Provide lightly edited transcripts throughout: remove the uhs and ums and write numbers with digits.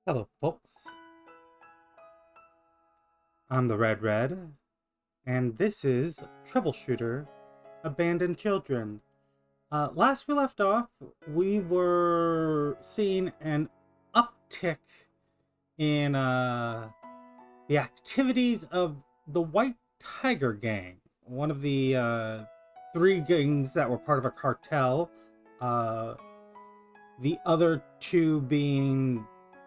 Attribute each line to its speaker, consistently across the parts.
Speaker 1: Hello, folks. I'm the Red, and this is Troubleshooter Abandoned Children. Last we left off, we were seeing an uptick in the activities of the White Tiger Gang, one of the three gangs that were part of a cartel. The other two being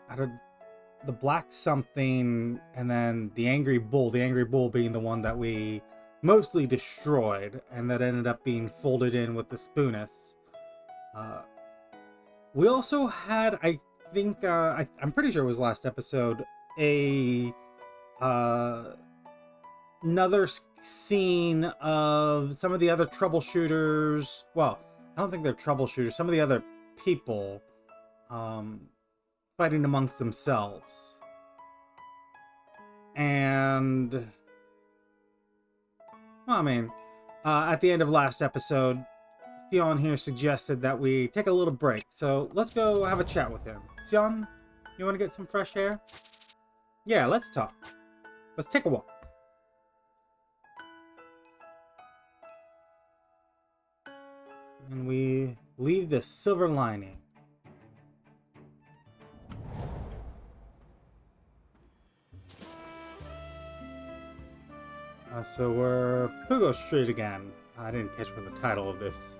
Speaker 1: the black something, and then the angry bull being the one that we mostly destroyed, and that ended up being folded in with the Spoonus. We also had, I think, I'm pretty sure it was last episode, another scene of some of the other troubleshooters. Well, I don't think they're troubleshooters. Some of the other people fighting amongst themselves. And well, I mean, at the end of last episode, Sion here suggested that we take a little break. So let's go have a chat with him. Sion, you want to get some fresh air? Yeah, let's talk. Let's take a walk. And we leave the silver lining. So we're Pugo Street again. I didn't catch what the title of this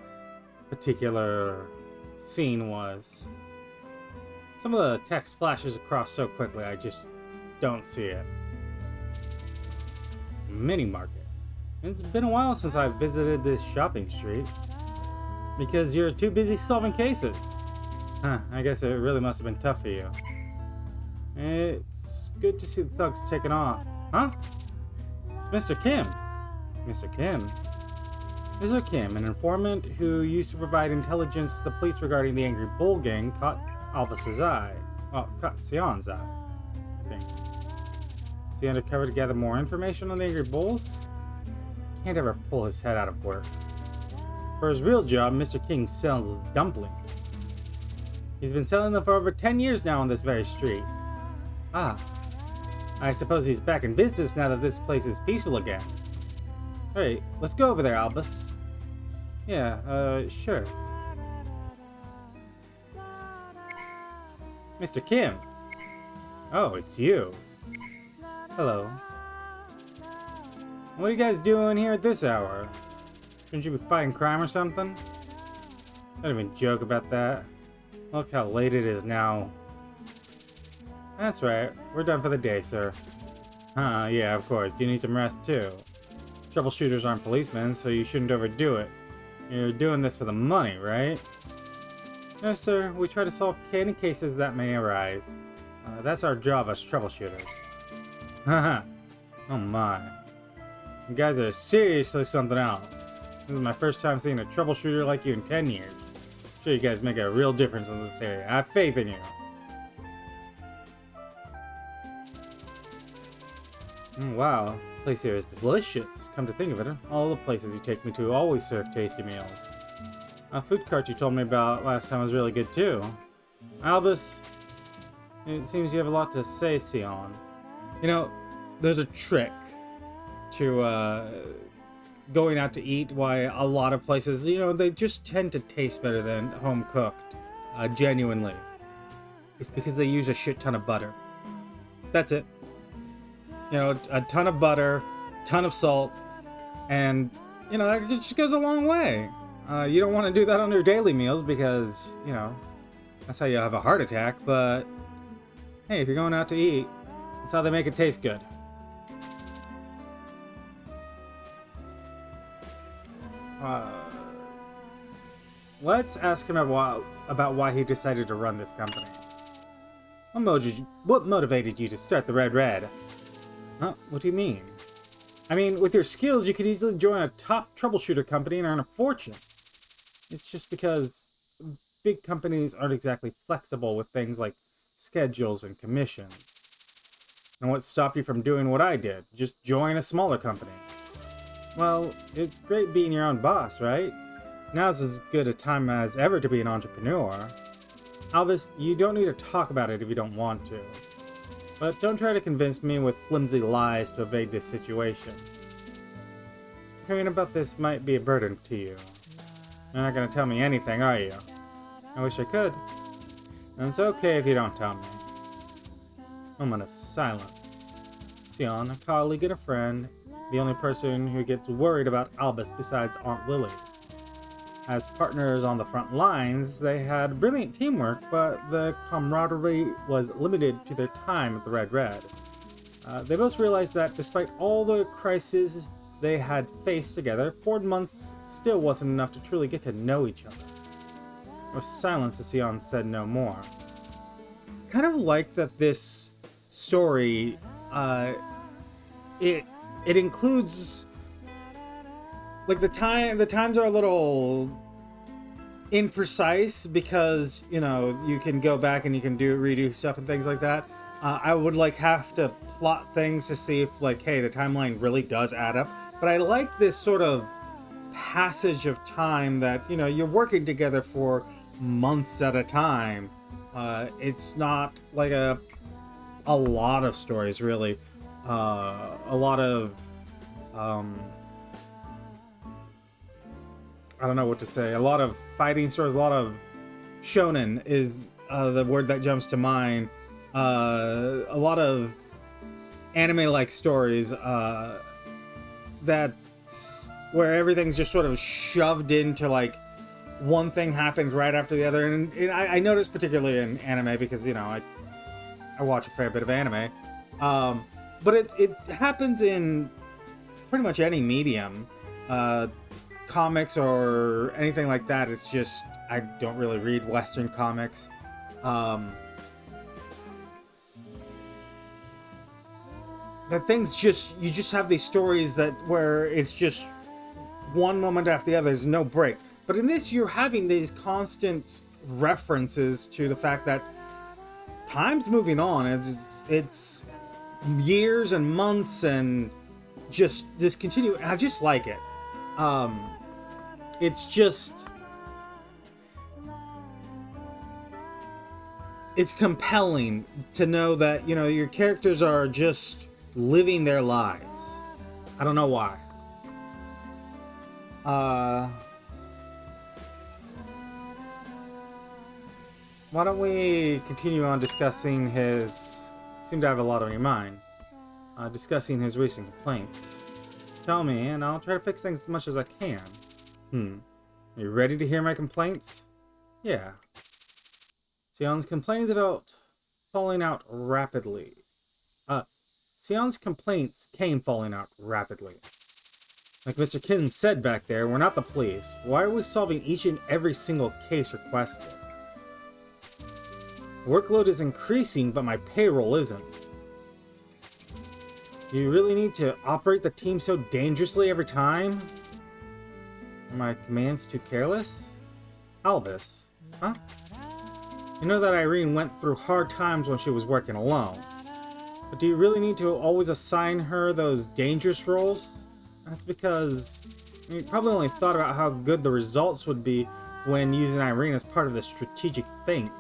Speaker 1: particular scene was. Some of the text flashes across so quickly, I just don't see it. Mini market. It's been a while since I visited this shopping street. Because you're too busy solving cases. Huh, I guess it really must have been tough for you. It's good to see the thugs taking off. Huh? It's Mr. Kim. Mr. Kim? Mr. Kim, an informant who used to provide intelligence to the police regarding the Angry Bull Gang, caught Albus's eye. Well, caught Sion's eye, I think. Is he undercover to gather more information on the Angry Bulls? Can't ever pull his head out of work. For his real job, Mr. King sells dumplings. He's been selling them for over 10 years now on this very street. Ah. I suppose he's back in business now that this place is peaceful again. Hey, let's go over there, Albus. Yeah, sure. Mr. Kim. Oh, it's you. Hello. What are you guys doing here at this hour? Shouldn't you be fighting crime or something? Don't even joke about that. Look how late it is now. That's right. We're done for the day, sir. Yeah, of course. Do you need some rest, too? Troubleshooters aren't policemen, so you shouldn't overdo it. You're doing this for the money, right? No, sir. We try to solve any cases that may arise. That's our job as troubleshooters. Haha. Oh my. You guys are seriously something else. This is my first time seeing a troubleshooter like you in 10 years. I'm sure you guys make a real difference in this area. I have faith in you. Wow, the place here is delicious. Come to think of it, all the places you take me to always serve tasty meals. A food cart you told me about last time was really good too. Albus, it seems you have a lot to say, Sion. You know, there's a trick to going out to eat. Why a lot of places, they just tend to taste better than home cooked, genuinely. It's because they use a shit ton of butter. That's it. A ton of butter, ton of salt, and, that just goes a long way. You don't want to do that on your daily meals because, that's how you have a heart attack, but, hey, if you're going out to eat, that's how they make it taste good. Let's ask him about why he decided to run this company. What motivated you to start the Red? Huh? What do you mean? I mean, with your skills, you could easily join a top troubleshooter company and earn a fortune. It's just because big companies aren't exactly flexible with things like schedules and commissions. And what stopped you from doing what I did? Just join a smaller company. Well, it's great being your own boss, right? Now's as good a time as ever to be an entrepreneur. Albus, you don't need to talk about it if you don't want to. But don't try to convince me with flimsy lies to evade this situation. Hearing about this might be a burden to you. You're not going to tell me anything, are you? I wish I could. And it's okay if you don't tell me. Moment of silence. Sion, a colleague and a friend, the only person who gets worried about Albus besides Aunt Lily. As partners on the front lines, they had brilliant teamwork, but the camaraderie was limited to their time at the Red Red. They both realized that despite all the crises they had faced together, 4 months still wasn't enough to truly get to know each other. With silence, Sion said no more. Kind of like that this story, it includes, like, the times are a little imprecise because, you know, you can go back and you can redo stuff and things like that. I would have to plot things to see if, like, hey, the timeline really does add up. But I like this sort of passage of time that, you know, you're working together for months at a time. It's not like a lot of stories, really. A lot of I don't know what to say. A lot of fighting stories, a lot of shonen is the word that jumps to mind. A lot of anime-like stories that's where everything's just sort of shoved into, like, one thing happens right after the other. And I noticed particularly in anime because, you know, I watch a fair bit of anime. But it happens in pretty much any medium. Comics or anything like that. It's just, I don't really read Western comics. That things just, you just have these stories that where it's just one moment after the other, there's no break. But in this, you're having these constant references to the fact that time's moving on. It's years and months and just this continue. I just like it. It's just, it's compelling to know that, you know, your characters are just living their lives. I don't know why. Why don't we continue on discussing his, seem to have a lot on your mind, discussing his recent complaints. Tell me, and I'll try to fix things as much as I can. Are you ready to hear my complaints? Yeah. Sion's complains about falling out rapidly. Sion's complaints came falling out rapidly. Like Mr. Kim said back there, we're not the police. Why are we solving each and every single case requested? Workload is increasing, but my payroll isn't. Do you really need to operate the team so dangerously every time? Are my commands too careless? Albus, huh? You know that Irene went through hard times when she was working alone. But do you really need to always assign her those dangerous roles? That's because you probably only thought about how good the results would be when using Irene as part of the strategic feint.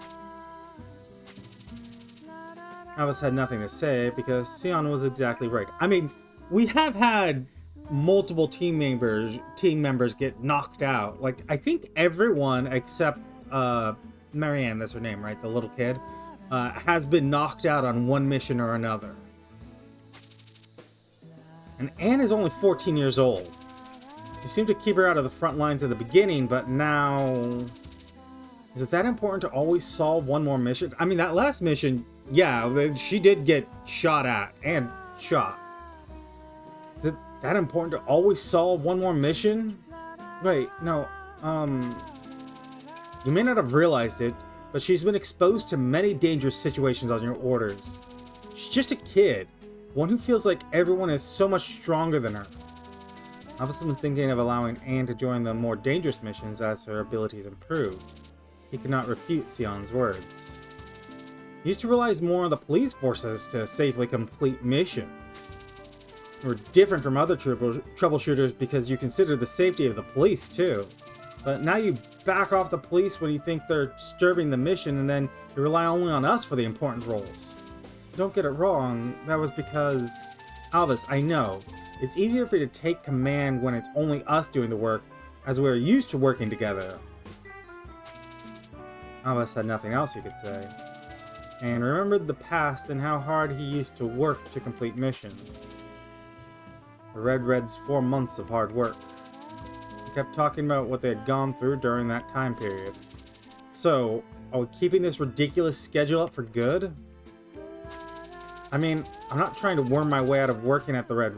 Speaker 1: Albus had nothing to say because Sion was exactly right. I mean, we have had multiple team members get knocked out. Like, I think everyone except Marianne, that's her name, right? The little kid, has been knocked out on one mission or another. And Anne is only 14 years old. You seem to keep her out of the front lines at the beginning, but now... Is it that important to always solve one more mission? I mean, that last mission, yeah, she did get shot at and shot. Is it that important to always solve one more mission? Wait, no, you may not have realized it, but she's been exposed to many dangerous situations on your orders. She's just a kid, one who feels like everyone is so much stronger than her. I've also been thinking of allowing Anne to join the more dangerous missions as her abilities improve. He could not refute Sion's words. He used to rely more on the police forces to safely complete missions. We're different from other troubleshooters because you consider the safety of the police too. But now you back off the police when you think they're disturbing the mission, and then you rely only on us for the important roles. Don't get it wrong, that was because... Albus, I know. It's easier for you to take command when it's only us doing the work, as we're used to working together. Albus had nothing else he could say, and remembered the past and how hard he used to work to complete missions. The Red's 4 months of hard work. He kept talking about what they had gone through during that time period. So, are we keeping this ridiculous schedule up for good? I mean, I'm not trying to worm my way out of working at the Red.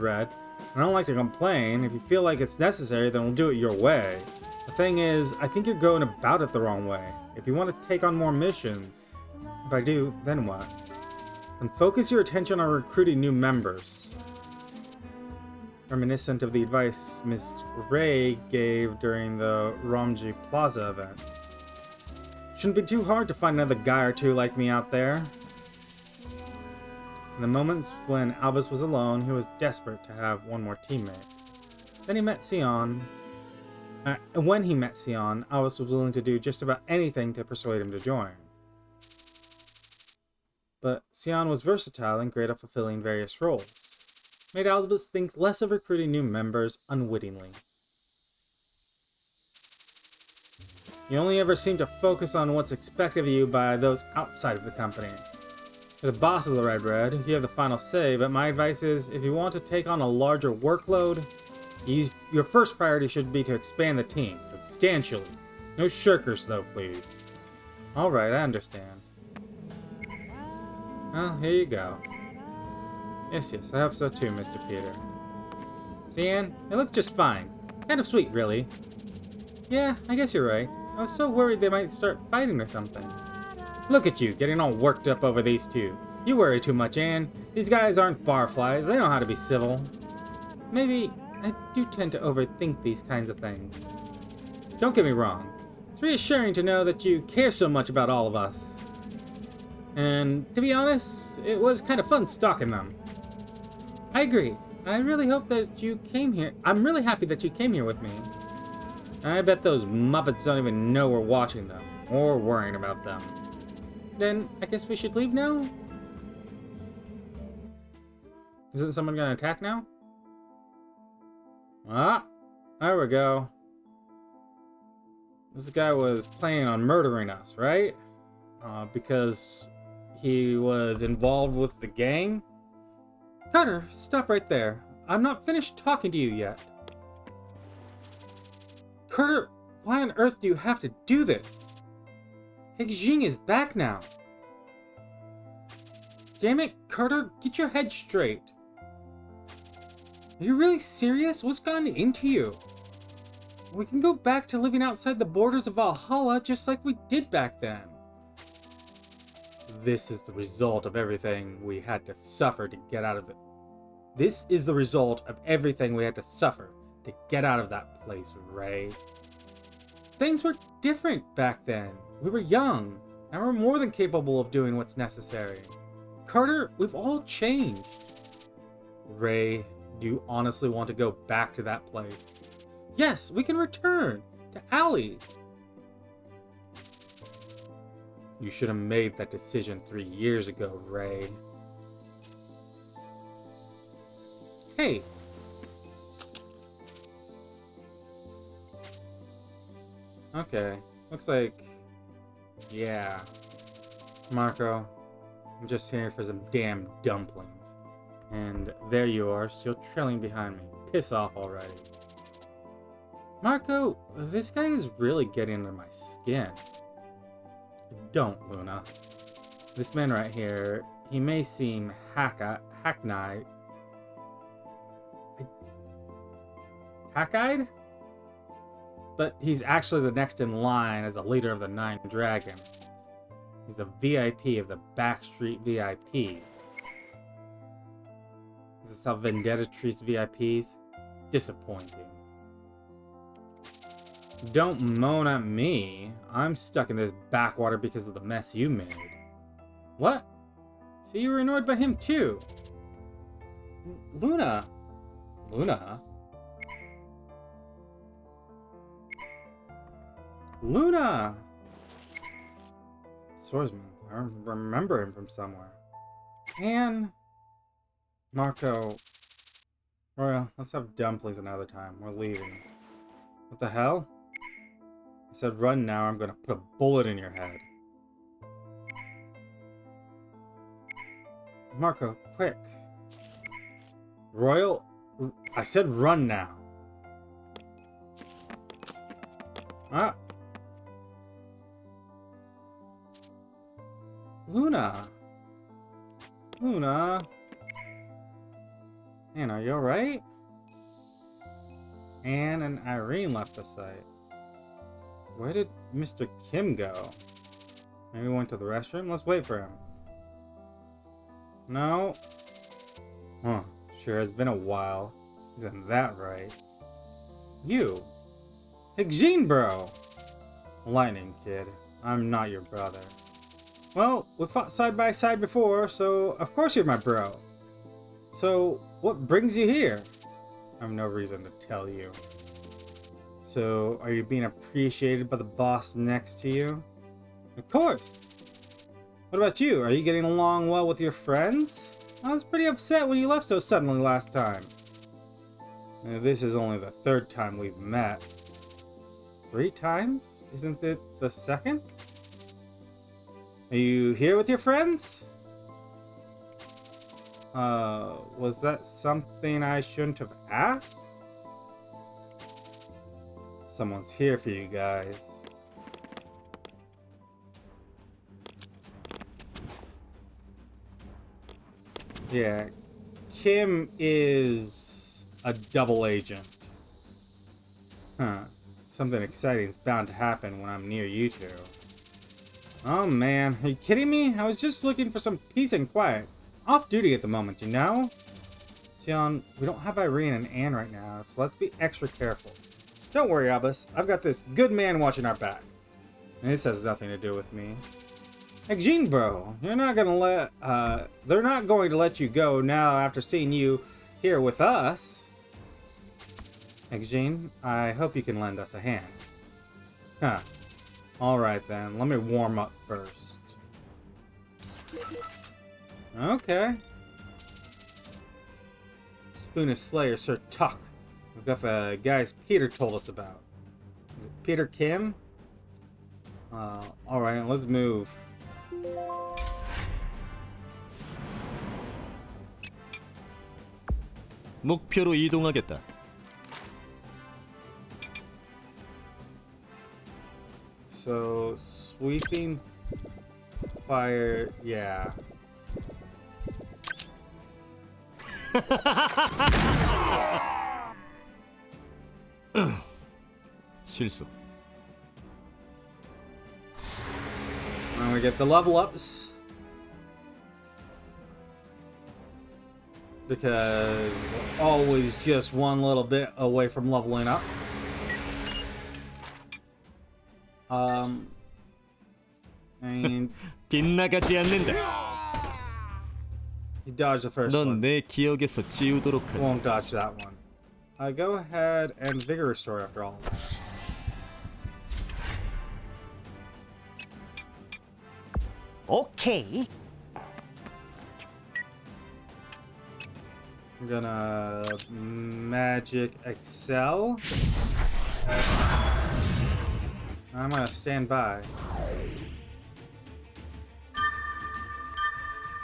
Speaker 1: I don't like to complain. If you feel like it's necessary, then we'll do it your way. The thing is, I think you're going about it the wrong way. If you want to take on more missions, if I do, then what? Then focus your attention on recruiting new members. Reminiscent of the advice Miss Ray gave during the Romji Plaza event. Shouldn't be too hard to find another guy or two like me out there. In the moments when Albus was alone, he was desperate to have one more teammate. Then he met Sion. And when he met Sion, Albus was willing to do just about anything to persuade him to join. But Sion was versatile and great at fulfilling various roles. Made Albus think less of recruiting new members unwittingly. You only ever seem to focus on what's expected of you by those outside of the company. You're the boss of the Red, you have the final say, but my advice is, if you want to take on a larger workload, your first priority should be to expand the team, substantially. No shirkers though, please. Alright, I understand. Well, here you go. Yes, I hope so too, Mr. Peter. See, Anne? They look just fine. Kind of sweet, really. Yeah, I guess you're right. I was so worried they might start fighting or something. Look at you, getting all worked up over these two. You worry too much, Anne. These guys aren't barflies. They know how to be civil. Maybe I do tend to overthink these kinds of things. Don't get me wrong. It's reassuring to know that you care so much about all of us. And to be honest, it was kind of fun stalking them. I agree. I really hope that you came here. I'm really happy that you came here with me. I bet those Muppets don't even know we're watching them, or worrying about them. Then, I guess we should leave now? Isn't someone gonna attack now? Ah, there we go. This guy was planning on murdering us, right? Because he was involved with the gang? Carter, stop right there. I'm not finished talking to you yet. Carter, why on earth do you have to do this? Jing is back now. Damn it, Carter, get your head straight. Are you really serious? What's gotten into you? We can go back to living outside the borders of Valhalla just like we did back then. This is the result of everything we had to suffer to get out of it. This is the result of everything we had to suffer to get out of that place, Ray. Things were different back then. We were young. Now we're more than capable of doing what's necessary. Carter, we've all changed. Ray, do you honestly want to go back to that place? Yes, we can return to Allie. You should have made that decision 3 years ago, Ray. Hey. Okay, looks like... Yeah. Marco, I'm just here for some damn dumplings. And there you are, still trailing behind me. Piss off already. Marco, this guy is really getting under my skin. Don't, Luna. This man right here, he may seem hackneyed. Hack-eyed? But he's actually the next in line as a leader of the 9 Dragons. He's the VIP of the Backstreet VIPs. Is this how Vendetta treats VIPs? Disappointing. Don't moan at me. I'm stuck in this backwater because of the mess you made. What? So you were annoyed by him too? Luna? Luna? Luna! Swordsman. I remember him from somewhere. And Marco. Royal, let's have dumplings another time. We're leaving. What the hell? I said run now, I'm gonna put a bullet in your head. Marco, quick. Royal, I said run now. Ah. Luna. Luna. Anne, are you alright? Anne and Irene left the site. Where did Mr. Kim go? Maybe he went to the restroom? Let's wait for him. No? Huh. Sure has been a while. Isn't that right? You! Higjin, bro! Lightning, kid. I'm not your brother. Well, we fought side by side before, so of course you're my bro. So, what brings you here? I have no reason to tell you. So, are you being appreciated by the boss next to you? Of course! What about you? Are you getting along well with your friends? I was pretty upset when you left so suddenly last time. This is only the third time we've met. 3 times? Isn't it the second? Are you here with your friends? Was that something I shouldn't have asked? Someone's here for you guys. Yeah, Kim is a double agent. Huh. Something exciting is bound to happen when I'm near you two. Oh man, are you kidding me? I was just looking for some peace and quiet. Off duty at the moment, you know? Sion, we don't have Irene and Anne right now, so let's be extra careful. Don't worry, Albus. I've got this good man watching our back. And this has nothing to do with me. Higjin, bro, you're not gonna let, they're not going to let you go now after seeing you here with us. Higjin, I hope you can lend us a hand. Huh. Alright then, let me warm up first. Okay. Spoon of Slayer, Sir Tuck. We've got the guys Peter told us about. Is it Peter Kim? Alright, let's move.
Speaker 2: 목표로 이동하겠다.
Speaker 1: So, sweeping fire, yeah.
Speaker 2: 실수.
Speaker 1: And we get the level ups. Because we're always just one little bit away from leveling up. And
Speaker 2: 빗나가지 않는다.
Speaker 1: he dodged the first one.
Speaker 2: 넌 내 기억에서 지우도록 하지.
Speaker 1: Won't dodge that one. Go ahead and vigor restore after all of that.
Speaker 3: Okay.
Speaker 1: I'm gonna magic excel. I'm gonna stand by.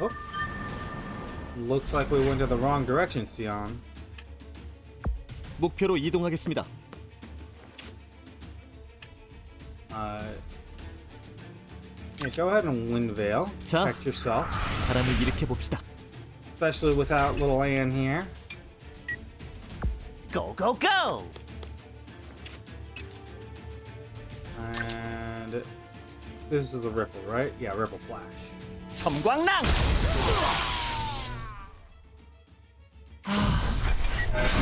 Speaker 1: Oh. Looks like we went to the wrong direction, Sion.
Speaker 2: 목표로 이동하겠습니다.
Speaker 1: Yeah, go ahead and wind veil.
Speaker 2: 자,
Speaker 1: Protect yourself.
Speaker 2: 바람을 일으켜 봅시다.
Speaker 1: Especially without little Anne here.
Speaker 3: Go, go, go!
Speaker 1: And this is the ripple, right? Yeah, ripple flash.
Speaker 3: 섬광랑!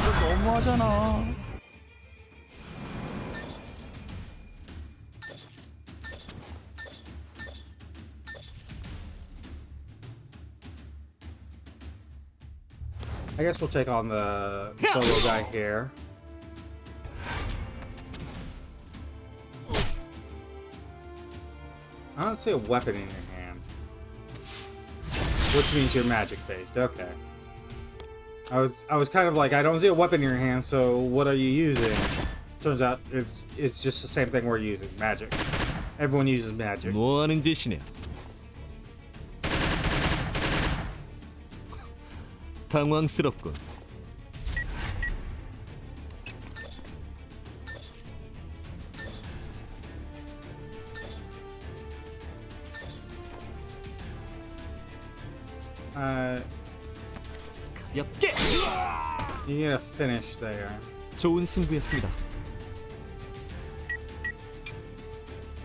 Speaker 3: 이거 너무하잖아.
Speaker 1: I guess we'll take on the solo guy here. I don't see a weapon in your hand. Which means you're magic based. Okay. I was kind of like, I don't see a weapon in your hand, so what are you using? Turns out it's just the same thing we're using. Magic. Everyone uses magic.
Speaker 2: 뭐 하는 짓이냐? 당황스럽군. 가볍게.
Speaker 1: You need to finish there.
Speaker 2: 좋은 승부였습니다.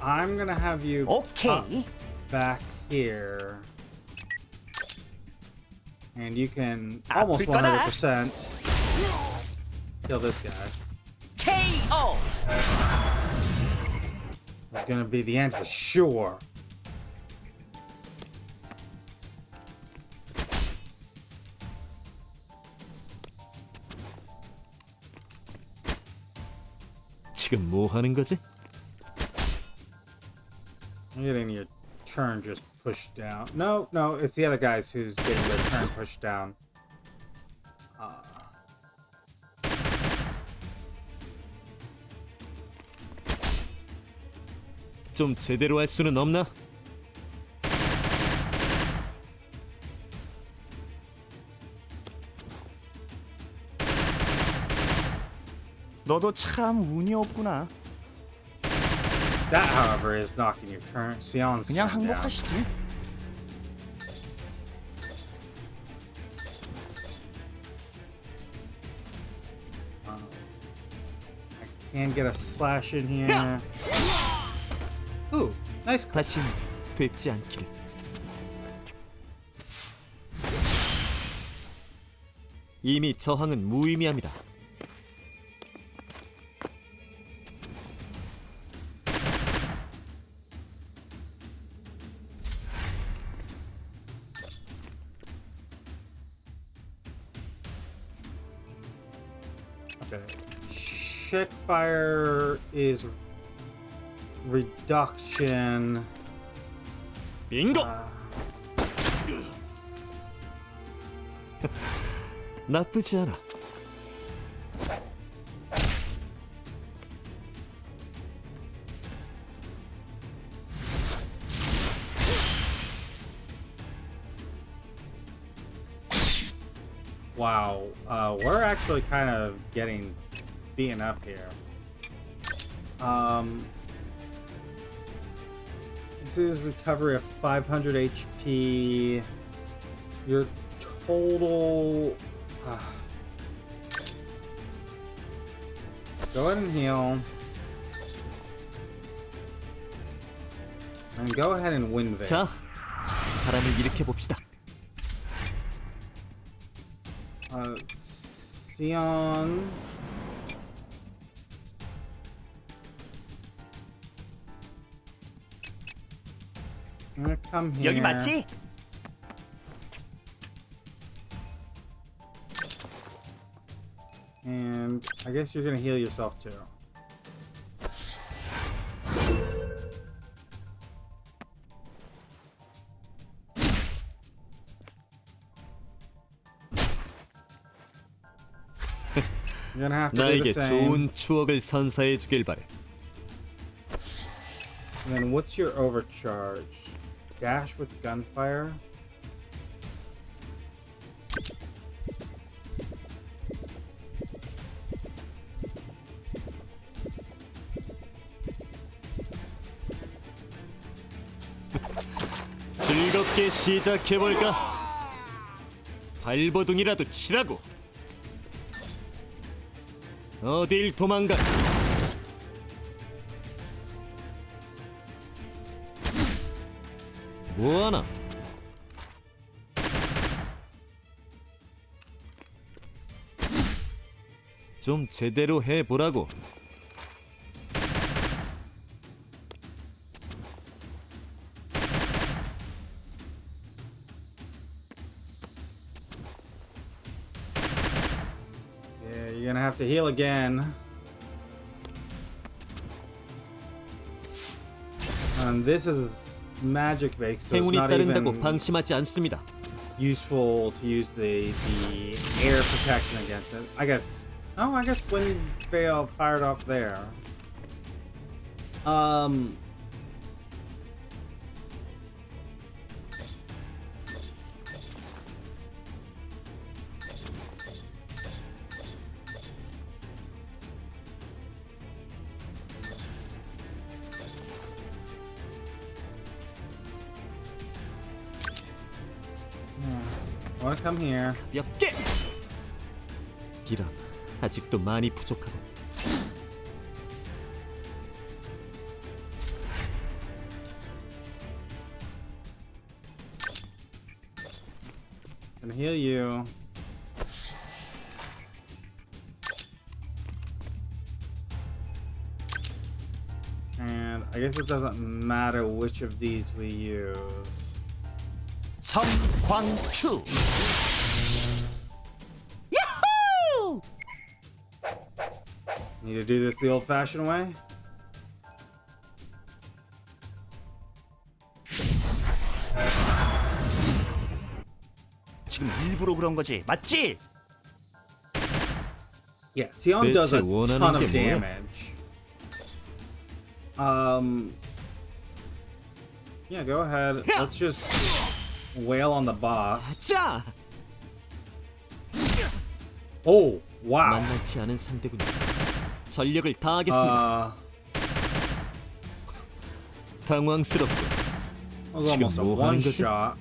Speaker 1: I'm gonna have you
Speaker 3: 오케이.
Speaker 1: back here. And you can almost
Speaker 3: 아플 거다.
Speaker 1: 100% kill this guy.
Speaker 3: KO.
Speaker 1: It's gonna be the end for sure.
Speaker 2: 지금 뭐 하는 거지?
Speaker 1: I'm getting your turn just pushed down. No, no, it's the other guys who's getting their turn pushed down.
Speaker 2: 좀 제대로 할 수는 없나?
Speaker 3: 너도 참 운이 없구나.
Speaker 1: That, however, is knocking your turn. Sion's
Speaker 3: 그냥
Speaker 1: turn down.
Speaker 3: 항복하시지.
Speaker 1: I can get a slash in here. Ooh, nice.
Speaker 2: 다시 뵙지 않기를. 이미 저항은 무의미합니다.
Speaker 1: Okay. Chick fire is reduction.
Speaker 2: 빙고! 나쁘지 않아.
Speaker 1: Wow, we're actually kind of getting beaten up here. This is recovery of 500 HP. Your total... Go ahead and heal. And go ahead and win this.
Speaker 2: 자, 바람을 일으켜 봅시다.
Speaker 1: Sion. I'm gonna come here.
Speaker 3: 여기 맞지?
Speaker 1: And I guess you're gonna heal yourself too. You're gonna have to do
Speaker 2: 나에게
Speaker 1: the same.
Speaker 2: 좋은 추억을 선사해 주길 바래.
Speaker 1: And then what's your overcharge? Dash with gunfire?
Speaker 2: 즐겁게 시작해 볼까? 발버둥이라도 치라고. 어딜 도망가? 뭐하나? 좀 제대로 해보라고.
Speaker 1: Yeah, you're gonna have to heal again. And this is magic based, so it's
Speaker 2: 행운이
Speaker 1: not
Speaker 2: 따른다고
Speaker 1: even
Speaker 2: 방심하지 않습니다.
Speaker 1: useful to use the air protection against it. I guess. Oh, I guess wind fail fired off there. Wanna come here?
Speaker 2: 가볍게. 이런, 아직도 많이 부족하고.
Speaker 1: Gonna heal you. And I guess it doesn't matter which of these we use.
Speaker 3: 섬광추. 야호!
Speaker 1: Need to do this the old-fashioned way?
Speaker 3: 지금 일부러 그런 거지, 맞지?
Speaker 1: Yeah, Sion does a
Speaker 2: 대체 원하는
Speaker 1: ton of
Speaker 2: 게 뭐야?
Speaker 1: damage. Yeah, go ahead. Let's just wail on the boss.
Speaker 2: 자,
Speaker 1: Oh, wow.
Speaker 2: 만만치 않은 상대군요. 전력을 다하겠습니다. 당황스럽고.
Speaker 1: That was
Speaker 2: 지금
Speaker 1: almost a
Speaker 2: 뭐 하는
Speaker 1: one
Speaker 2: 거지?
Speaker 1: shot.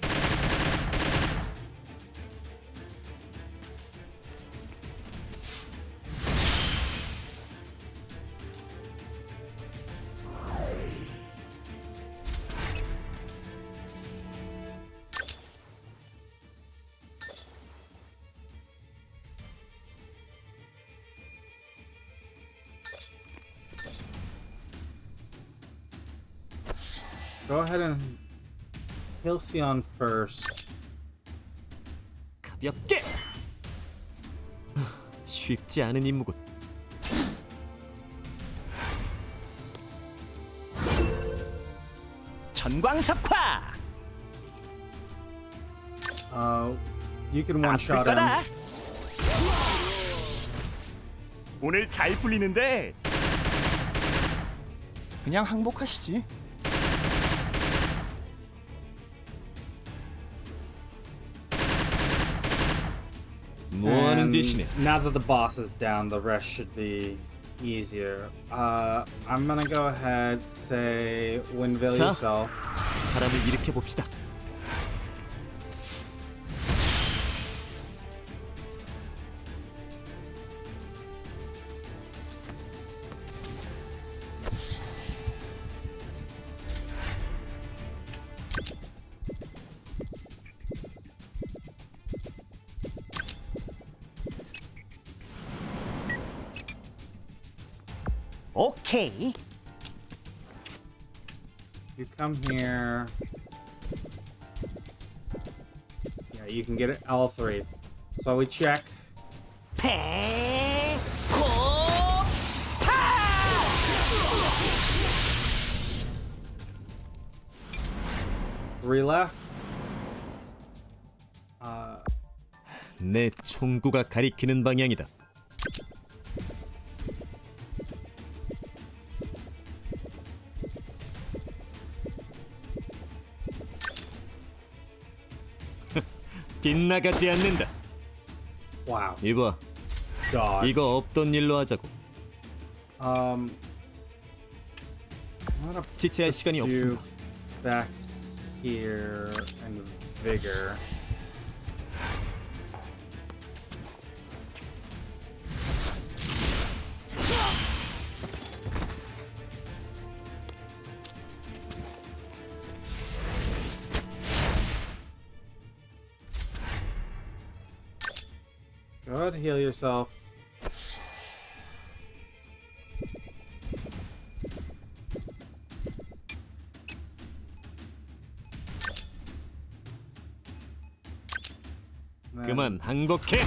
Speaker 1: Go ahead and heal Sion first.
Speaker 2: 가볍게. 쉽지 않은 임무군.
Speaker 3: 전광석화.
Speaker 1: You can one
Speaker 3: 아플
Speaker 1: shot
Speaker 3: 거다.
Speaker 1: him.
Speaker 3: 오늘 잘 풀리는데. 그냥 항복하시지.
Speaker 2: 뭐 하는
Speaker 1: And
Speaker 2: 짓이냐?
Speaker 1: now that the boss is down, the rest should be easier. I'm gonna go ahead, say, windmill
Speaker 2: 자.
Speaker 1: yourself.
Speaker 2: 바람을 일으켜 봅시다.
Speaker 3: 오케이.
Speaker 1: You come here. Yeah, you can get it L3. So we check. Three left.
Speaker 2: 내 총구가 가리키는 방향이다. 빗나가지 않는다.
Speaker 1: Wow.
Speaker 2: 이봐,
Speaker 1: Dodge.
Speaker 2: 이거 없던 일로 하자고.
Speaker 1: I'm gonna
Speaker 2: 지체할 시간이
Speaker 1: put you
Speaker 2: 없습니다.
Speaker 1: back here and vigor. Go ahead and heal yourself. And then-
Speaker 2: 그만 항복해.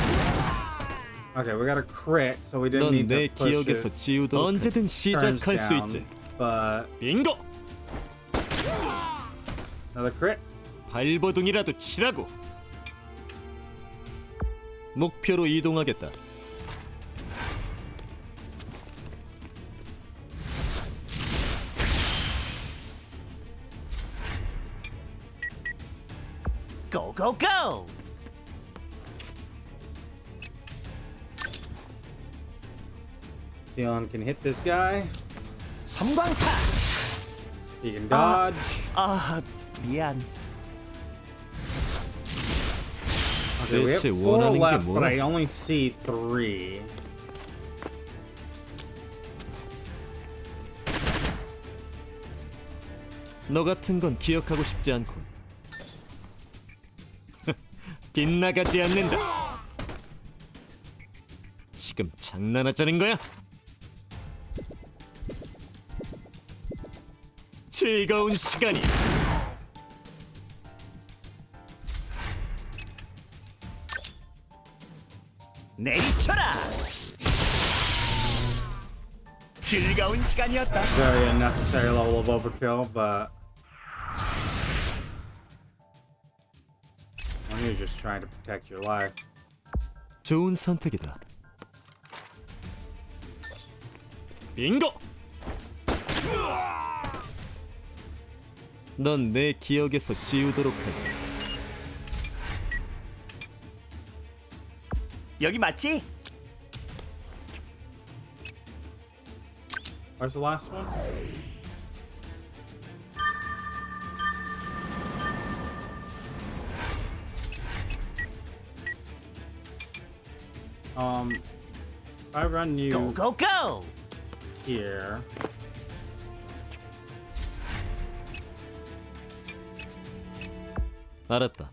Speaker 1: Okay, we got a crit, so we didn't
Speaker 2: 넌
Speaker 1: need
Speaker 2: 내
Speaker 1: to push
Speaker 2: 기억에서
Speaker 1: his
Speaker 2: 지우도록 언제든
Speaker 1: turns
Speaker 2: 시작할 수
Speaker 1: down,
Speaker 2: 있지.
Speaker 1: but
Speaker 2: 빙고.
Speaker 1: Another crit.
Speaker 2: 발버둥이라도 치라고. 목표로 이동하겠다.
Speaker 3: 고고고!
Speaker 1: Sion can hit this guy.
Speaker 3: 섬광타!
Speaker 1: He can dodge.
Speaker 3: 미안.
Speaker 1: Okay, we have
Speaker 2: 대체
Speaker 1: 4
Speaker 2: 원하는 게
Speaker 1: left, but I
Speaker 2: 뭐야?
Speaker 1: only see 3.
Speaker 2: 너 같은 건 기억하고 싶지 않군. 빗나가지 않는다. 지금 장난하자는 거야? 즐거운 시간이.
Speaker 3: 내리쳐라! 즐거운 시간이었다.
Speaker 1: Very unnecessary level of overkill, but when you're just trying to protect your life.
Speaker 2: 좋은 선택이다. 빙고! 넌 내 기억에서 지우도록 하지.
Speaker 3: 여기 맞지?
Speaker 1: Where's the last one? If I run you
Speaker 3: 고고고!
Speaker 1: here.
Speaker 2: 알았다.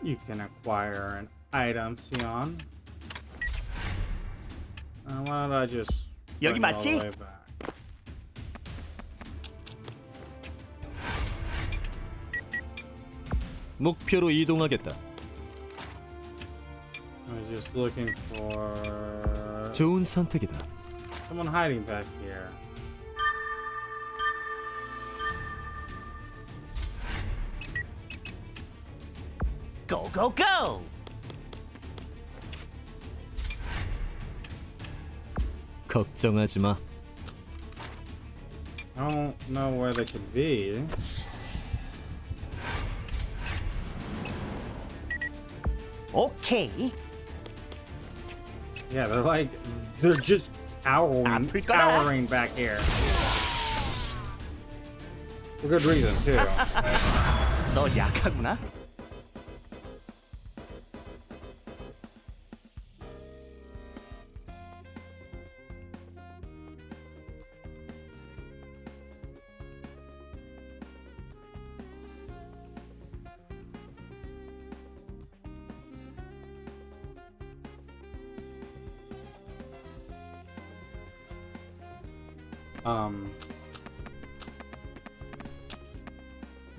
Speaker 1: You can acquire an item, Sion. Why don't I just
Speaker 3: 여기
Speaker 1: bring you all the
Speaker 3: 맞지?
Speaker 1: way back?
Speaker 2: 목표로 이동하겠다.
Speaker 1: I was just looking for
Speaker 2: 좋은 선택이다.
Speaker 1: someone hiding back here.
Speaker 3: 고고고!
Speaker 2: 걱정하지 마.
Speaker 1: I don't know where they could be.
Speaker 3: 오케이.
Speaker 1: Yeah, they're just
Speaker 3: 아플 거다.
Speaker 1: cowering back here. For good reason too.
Speaker 3: 너 약하구나.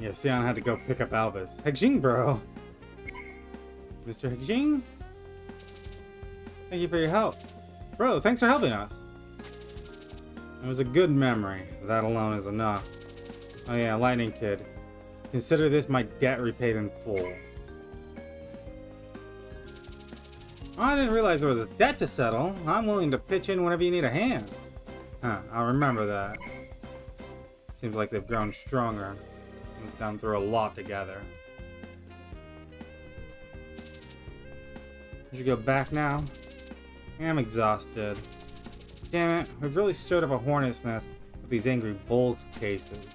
Speaker 1: Yeah, Sion had to go pick up Albus. Hegjing, bro. Mr. Hegjing? Thank you for your help. Bro, thanks for helping us. It was a good memory. That alone is enough. Oh yeah, Lightning Kid. Consider this my debt repaid in full. Oh, I didn't realize there was a debt to settle. I'm willing to pitch in whenever you need a hand. Huh, I'll remember that. Seems like they've grown stronger. We've gone through a lot together. I should go back now. I'm exhausted. Damn it, we've really stirred up a hornet's nest with these angry bulls cases.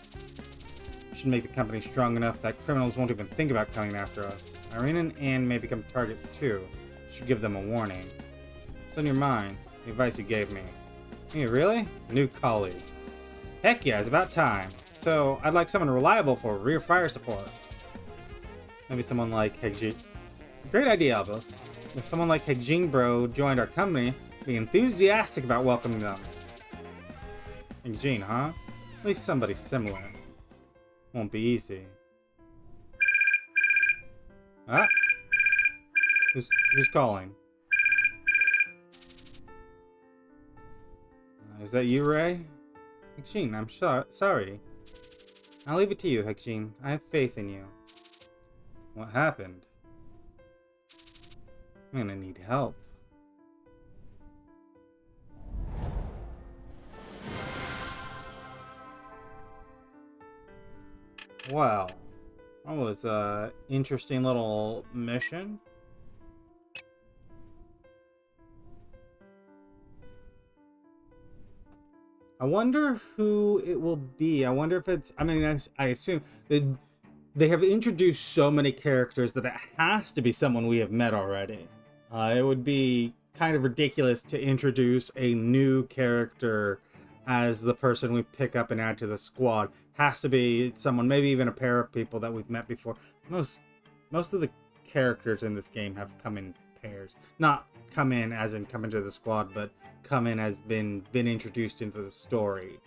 Speaker 1: We should make the company strong enough that criminals won't even think about coming after us. Irene and Anne may become targets too. Should give them a warning. What's on your mind? The advice you gave me. Hey, really? A new colleague. Heck yeah, it's about time. So, I'd like someone reliable for rear fire support. Maybe someone like Hegjing. Great idea, Albus. If someone like Hegjing Bro joined our company, we'd be enthusiastic about welcoming them. Hegjing, huh? At least somebody similar. Won't be easy. Ah? Who's calling? Is that you, Ray? Hexin, I'm sorry. I'll leave it to you, Hexin. I have faith in you. What happened? I'm gonna need help. Wow. That was a interesting little mission. I wonder who it will be. I wonder if it's... I mean, I assume they have introduced so many characters that it has to be someone we have met already. It would be kind of ridiculous to introduce a new character as the person we pick up and add to the squad. Has to be someone, maybe even a pair of people that we've met before. Most of the characters in this game have come in pairs. Not come in as in come into the squad, but come in as been introduced into the story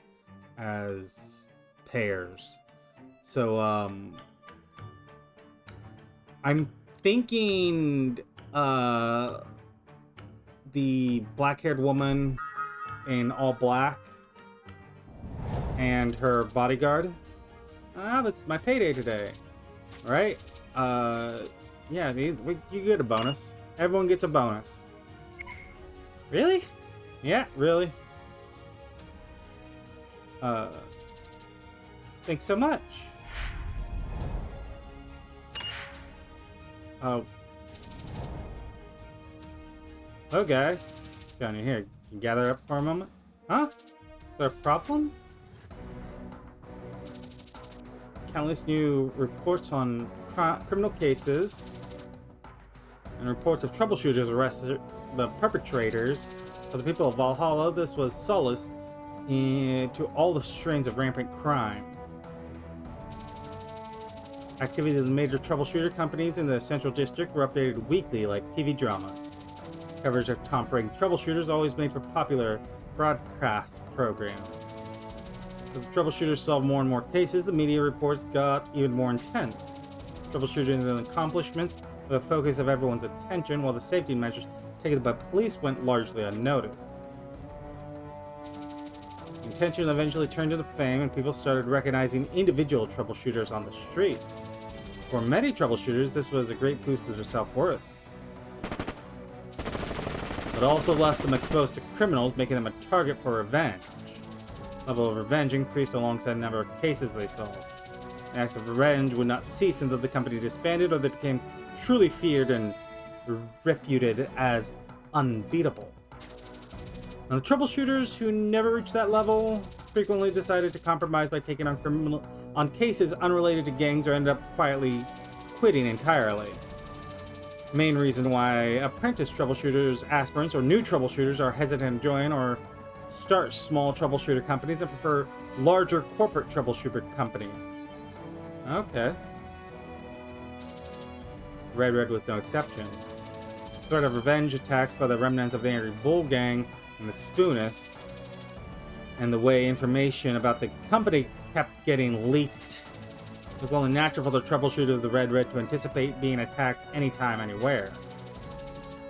Speaker 1: as pairs. So I'm thinking the black-haired woman in all black and her bodyguard. It's my payday today. Right? Yeah, you get a bonus. Everyone gets a bonus. Really? Yeah, really. Thanks so much. Oh. Hello, guys. What's down here? Can you gather up for a moment? Huh? Is there a problem? Countless new reports on criminal cases and reports of troubleshooters arrested the perpetrators. For the people of Valhalla, this was solace to all the strains of rampant crime. Activities of the major troubleshooter companies in the Central District were updated weekly like TV dramas. Coverage of top-ranked troubleshooters always made for popular broadcast programs. As the troubleshooters solved more and more cases, the media reports got even more intense. Troubleshooting and accomplishments were the focus of everyone's attention, while the safety measures taken by police went largely unnoticed. The attention eventually turned to fame, and people started recognizing individual troubleshooters on the streets. For many troubleshooters, this was a great boost to their self-worth. But also left them exposed to criminals, making them a target for revenge. The level of revenge increased alongside the number of cases they solved. The acts of revenge would not cease until the company disbanded or they became truly feared and reputed as unbeatable. Now, the troubleshooters who never reached that level frequently decided to compromise by taking on cases unrelated to gangs or ended up quietly quitting entirely. The main reason why apprentice troubleshooters, aspirants, or new troubleshooters are hesitant to join or start small troubleshooter companies and prefer larger corporate troubleshooter companies. Okay. Red was no exception. The threat of revenge attacks by the remnants of the Angry Bull Gang and the Spoonists, and the way information about the company kept getting leaked, it was only natural for the troubleshooter of the Red to anticipate being attacked anytime, anywhere.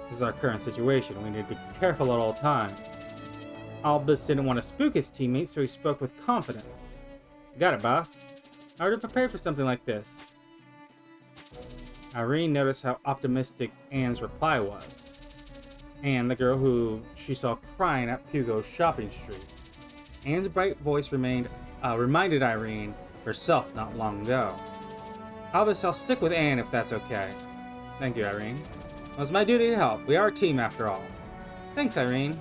Speaker 1: This is our current situation. We need to be careful at all times. Albus didn't want to spook his teammates, so he spoke with confidence. Got it, boss. I already prepared for something like this. Irene noticed how optimistic Anne's reply was. Anne, the girl who she saw crying at Pugo's shopping street. Anne's bright voice reminded Irene herself not long ago. Albus, I'll stick with Anne if that's okay. Thank you, Irene. Well, it's my duty to help. We are a team after all. Thanks, Irene.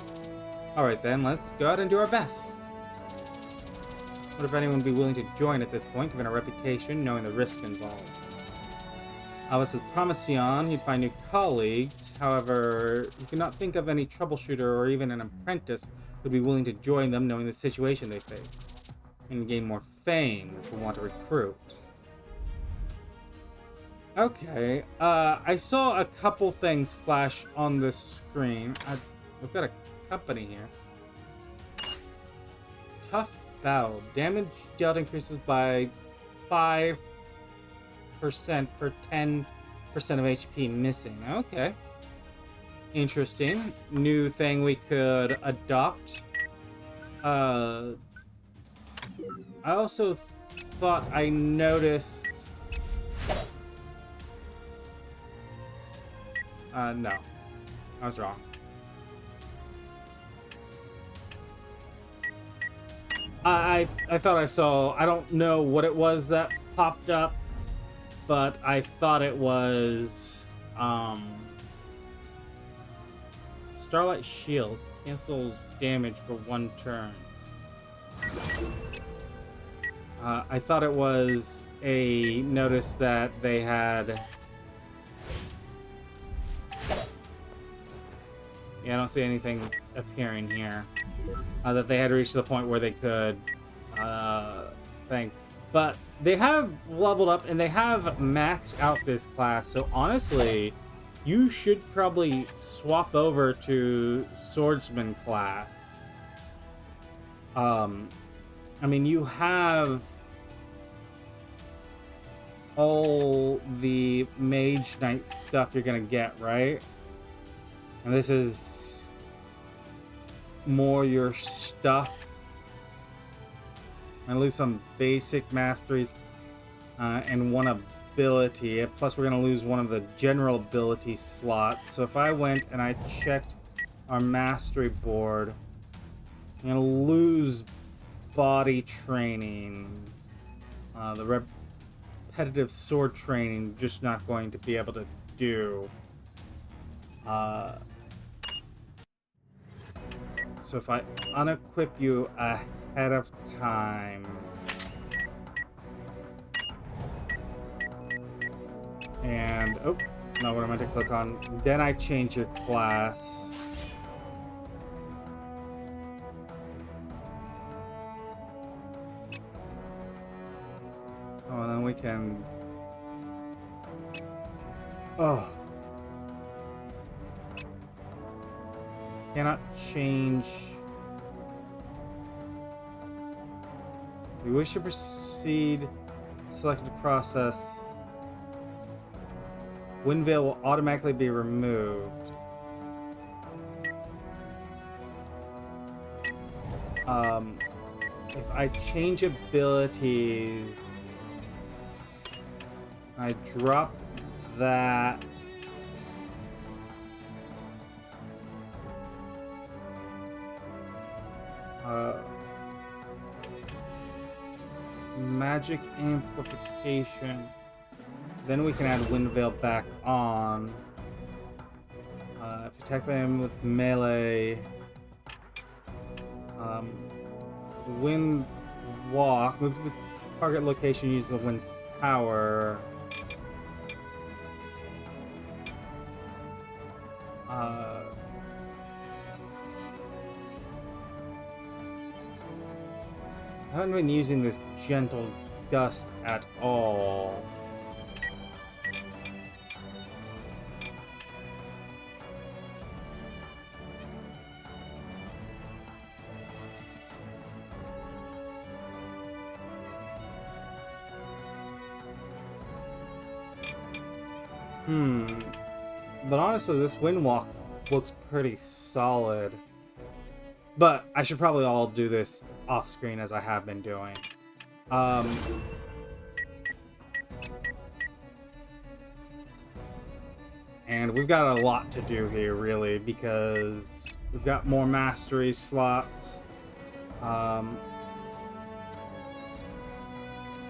Speaker 1: Alright then, let's go out and do our best. What if anyone would be willing to join at this point, given our reputation, knowing the risk involved? Albus has promised Sion he'd find new colleagues. However, he could not think of any troubleshooter or even an apprentice who'd be willing to join them, knowing the situation they face, and gain more fame, which we want to recruit. Okay, I saw a couple things flash on the screen. We've got a company here. Tough battle. Damage dealt increases by 5% per 10% of HP missing. Okay. Interesting. New thing we could adopt. I also thought I noticed... no. I was wrong. I thought I saw... I don't know what it was that popped up, but I thought it was... Starlight Shield cancels damage for 1 turn. I thought it was a notice that they had... Yeah, I don't see anything appearing here. That they had reached the point where they could thing. But they have leveled up and they have maxed out this class, so honestly, you should probably swap over to Swordsman class. I mean, you have all the Mage Knight stuff you're gonna get, right? And this is more your stuff. I lose some basic masteries and 1 ability. Plus, we're going to lose 1 of the general ability slots. So if I went and I checked our mastery board, I'm going to lose body training. The repetitive sword training, just not going to be able to do. So if I unequip you ahead of time, and oh, not what I meant to click on, then I change your class. Oh, and then we can... Oh. Cannot change. We wish to proceed. Select the process. Wind Veil will automatically be removed. If I change abilities, I drop that. Magic amplification. Then we can add Wind Veil back on. If you attack them with melee, Wind Walk, move to the target location, use the wind's power. I haven't been using this gentle gust at all. But honestly, this wind walk looks pretty solid. But I should probably all do this off screen as I have been doing. And we've got a lot to do here, really, because we've got more mastery slots.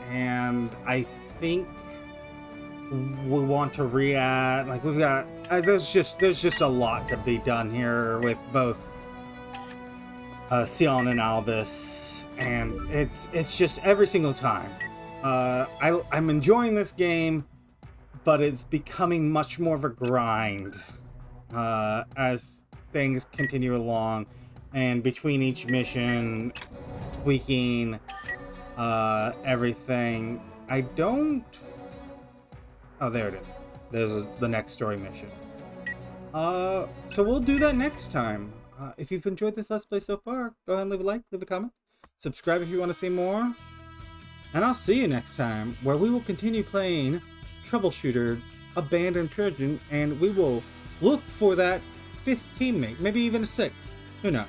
Speaker 1: And I think we want to re-add, like, we've got, there's just a lot to be done here with both Sion and Albus, and it's just every single time. I'm enjoying this game, but it's becoming much more of a grind as things continue along, and between each mission, tweaking everything. I don't... Oh, there it is. There's the next story mission. So we'll do that next time. If you've enjoyed this Let's Play so far, go ahead and leave a like, leave a comment, subscribe if you want to see more, and I'll see you next time, where we will continue playing Troubleshooter, Abandoned Trojan, and we will look for that 5th teammate, maybe even a 6th. Who knows?